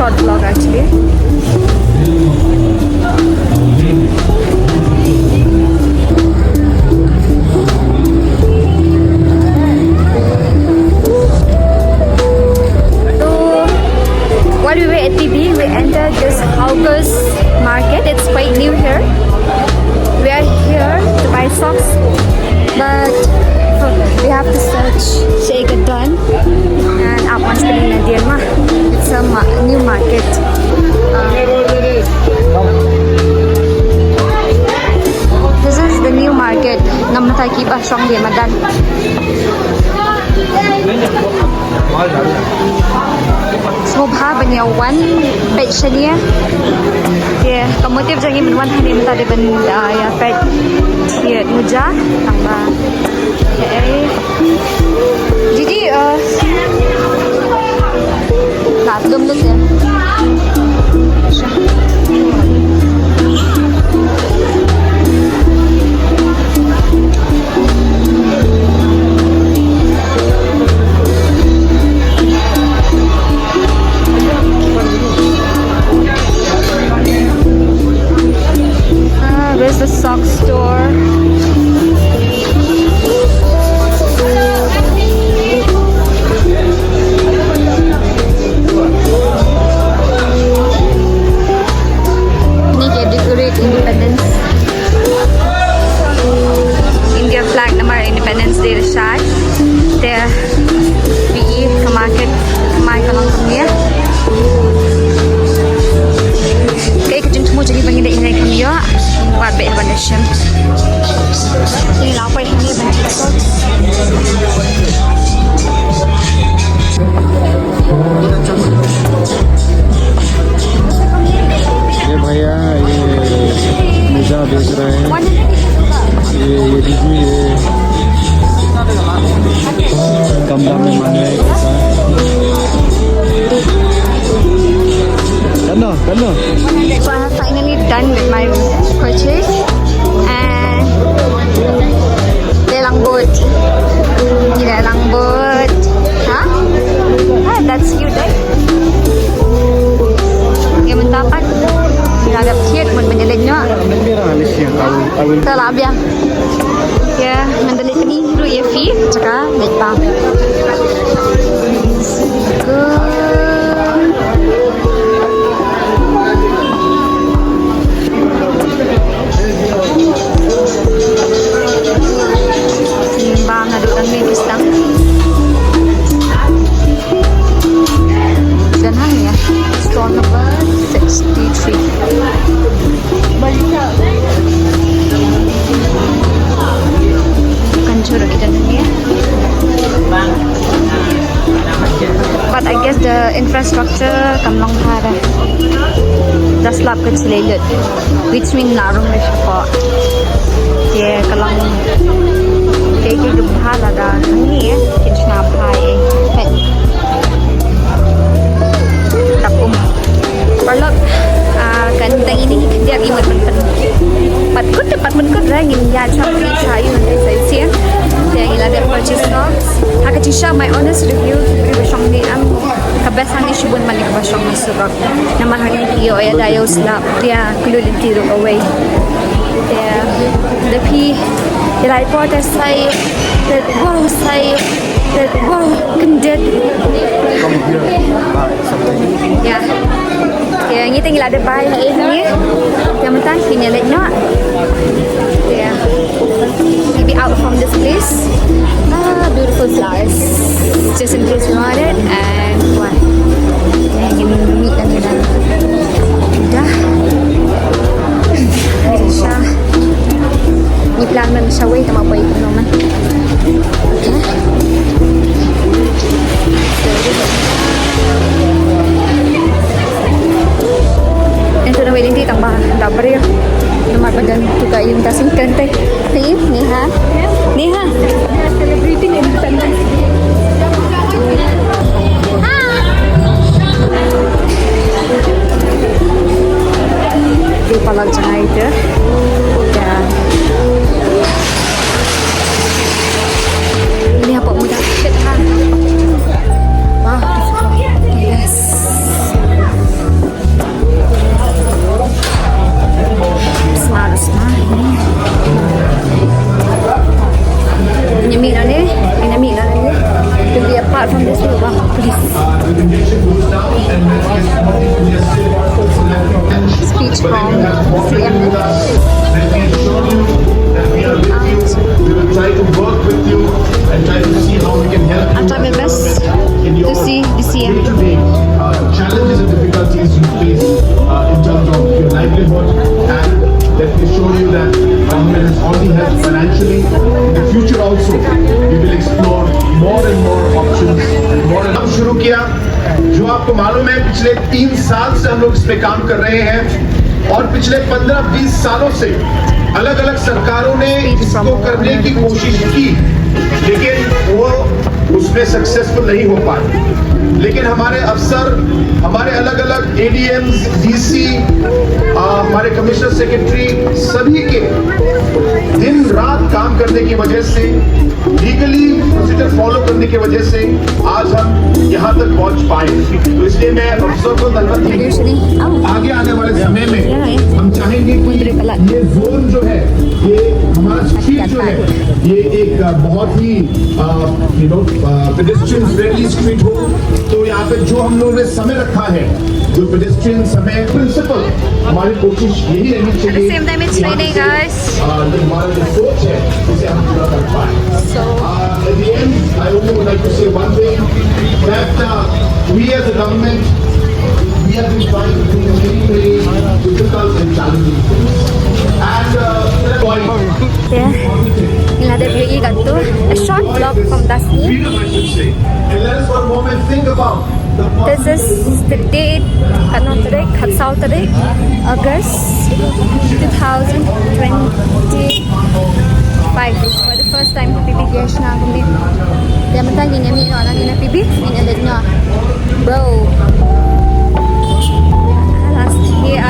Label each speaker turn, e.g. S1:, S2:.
S1: short vlog actually. While we were at TB, we entered this hawkers market. It's quite new here. We are here to buy socks, but we have to search Shake a Done and up on screen na Dirma. It's a new market. This is the new market. Namatay kiba shong di madan. Smubha banya one page niya. Yeah, kamotif jangi min one hani min tadi ban ya pet here muja tamba. Okay. Jadi lahat dumlot ya. Where's the sock store? Need to decorate Independence. India flag number Independence Day the shot. There we eat the market. My kalang kami. Kaya kajun tumo jadi bangin dah inay kami yo. What bit condition? Ini lapar ini banyak socks.
S2: ये भैया ये मोजा बेच रहे हैं ये दिखी है कम दाम में मांग रहे हैं करना
S1: So I have finally done with my purchase and lelang boat. Ini lelang boat. Huh? Ah, that's cute, right? Yang mentapat agak cute pun menjeleknya. Terlap ya. Ya, mendelik ni dulu ya fee. Cakap lepas. Good. Stall number 63. But I guess the infrastructure kamlang hara. Das lab kecil which mean narung lepa. Yeah, kalang kayak gubha lada ni kitna bhai tapum perlok kandang ini dia imat pat menkut rangin ya chapri chai nanti saya sia dia ilaga purchase stocks aku share my honest review dari shong ni am kabesan ni shibun mani ka shong masubak naman hani iyo ya dayo slap dia kululin tiro away dia the p ilai porta sai that wow kendet ya kaya ngiting ila ada bay ni yang mentan kini lek nak yeah maybe out from this place beautiful flowers just in case you want it and what ingin meet dan dah Aisyah ni plan man siya way tama po ito naman okay ito na waiting di tang dabar yun naman pa dyan tuka yung kasing kante Neha celebrating independence di palag sana itu dan ini apa mudah wow yes strong CM.
S3: Let me assure you that we are with you. We will try to work with you and try to see how we can help
S1: I'll
S3: you
S1: try my
S3: as a
S1: best
S3: government in your
S1: to see the CM.
S3: day-to-day challenges and difficulties you face in terms of your livelihood. And let me assure you that government has already helped financially. In the future also, we will explore more and more options and more and more. शुरू किया जो आपको मालूम है पिछले 3 साल से हम लोग इस पे काम कर रहे हैं और पिछले 15-20 सालों से अलग अलग सरकारों ने इसको करने की कोशिश की लेकिन वो उसमें सक्सेसफुल नहीं हो पाए लेकिन हमारे अफसर हमारे अलग अलग एडीएम्स डीसी हमारे कमिश्नर सेक्रेटरी सभी के दिन रात काम करने की वजह से लीगली प्रोसीजर फॉलो करने की वजह से आज हम यहाँ तक पहुँच पाए तो इसलिए मैं अफसर को धन्यवाद आगे आने वाले समय में हम चाहेंगे कि ये जोन जो है ये हमारा स्ट्रीट जो है ये एक बहुत ही पेडेस्ट्रियन फ्रेंडली स्ट्रीट हो तो यहाँ पे जो हम लोगों ने समय रखा है जो पेडेस्ट्रियन समय प्रिंसिपल हमारी कोशिश यही रहनी चाहिए
S1: At the same time, it's raining, guys.
S3: हमारा जो सोच है उसे हम पूरा कर पाए
S1: So
S3: at the end I only would like to say one thing that we as a government we have been trying to do very difficult and challenging things and
S1: yeah, another beauty got to a short vlog from Dasni.
S3: freedom I should say and let us for a moment think about
S1: This is the date, today, Katsao today, August 2025. For the first time, PB Gash na ako din. Kaya man tayo ginyamin na PB, inalit na. Bro. Last year,